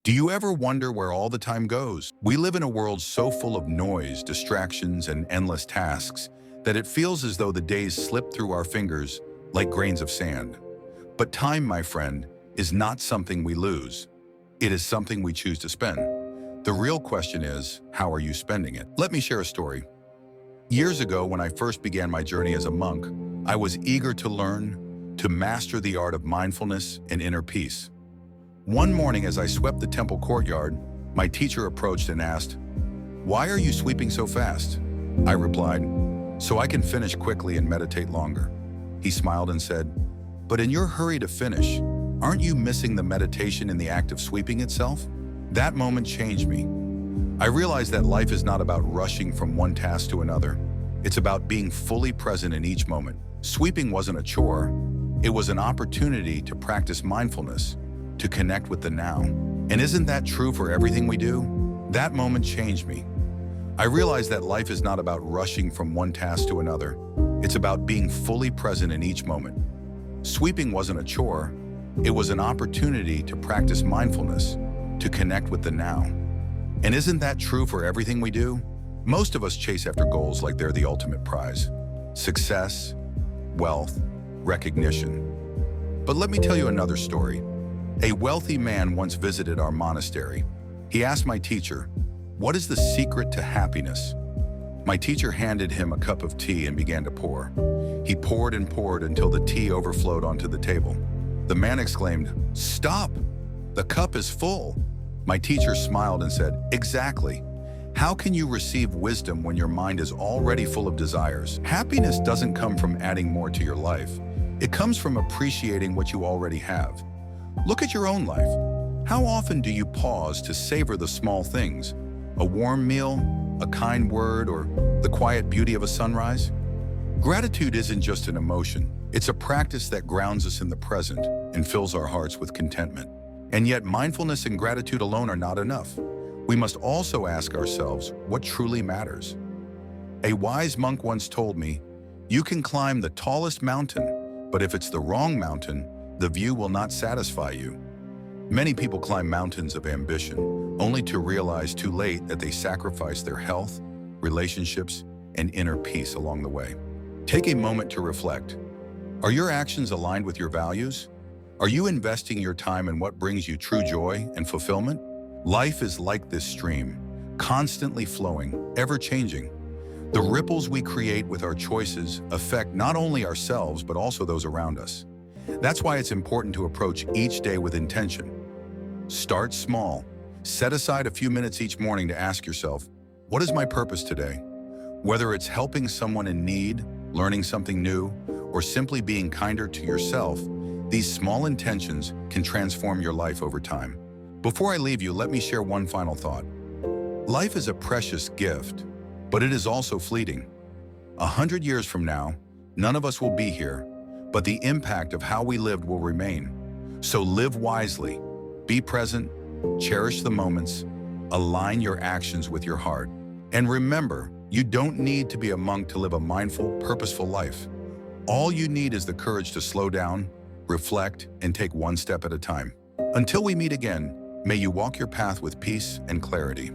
Do you ever wonder where all the time goes? We live in a world so full of noise, distractions, and endless tasks that it feels as though the days slip through our fingers like grains of sand. But time, my friend, is not something we lose. It is something we choose to spend. The real question is, how are you spending it? Let me share a story. Years ago, when I first began my journey as a monk, I was eager to learn, to master the art of mindfulness and inner peace. One morning as I swept the temple courtyard, my teacher approached and asked, "Why are you sweeping so fast?" I replied, "So I can finish quickly and meditate longer." He smiled and said, "But in your hurry to finish, aren't you missing the meditation in the act of sweeping itself?" That moment changed me. I realized that life is not about rushing from one task to another. It's about being fully present in each moment. Sweeping wasn't a chore. It was an opportunity to practice mindfulness, to connect with the now. And isn't that true for everything we do? That moment changed me. I realized that life is not about rushing from one task to another. It's about being fully present in each moment. Sweeping wasn't a chore. It was an opportunity to practice mindfulness, to connect with the now. And isn't that true for everything we do? Most of us chase after goals like they're the ultimate prize. Success, wealth, recognition. But let me tell you another story. A wealthy man once visited our monastery. He asked my teacher, "What is the secret to happiness?" My teacher handed him a cup of tea and began to pour. He poured and poured until the tea overflowed onto the table. The man exclaimed, "Stop! The cup is full." My teacher smiled and said, "Exactly. How can you receive wisdom when your mind is already full of desires? Happiness doesn't come from adding more to your life. It comes from appreciating what you already have. Look at your own life. How often do you pause to savor the small things? A warm meal, a kind word, or the quiet beauty of a sunrise? Gratitude isn't just an emotion. It's a practice that grounds us in the present and fills our hearts with contentment. And yet, mindfulness and gratitude alone are not enough. We must also ask ourselves what truly matters. A wise monk once told me, "You can climb the tallest mountain, but if it's the wrong mountain, the view will not satisfy you." Many people climb mountains of ambition, only to realize too late that they sacrifice their health, relationships, and inner peace along the way. Take a moment to reflect. Are your actions aligned with your values? Are you investing your time in what brings you true joy and fulfillment? Life is like this stream, constantly flowing, ever-changing. The ripples we create with our choices affect not only ourselves, but also those around us. That's why it's important to approach each day with intention. Start small. Set aside a few minutes each morning to ask yourself, what is my purpose today? Whether it's helping someone in need, learning something new, or simply being kinder to yourself, these small intentions can transform your life over time. Before I leave you, let me share one final thought. Life is a precious gift, but it is also fleeting. 100 years from now, none of us will be here, but the impact of how we lived will remain. So live wisely, be present, cherish the moments, align your actions with your heart. And remember, you don't need to be a monk to live a mindful, purposeful life. All you need is the courage to slow down, reflect, and take one step at a time. Until we meet again, may you walk your path with peace and clarity.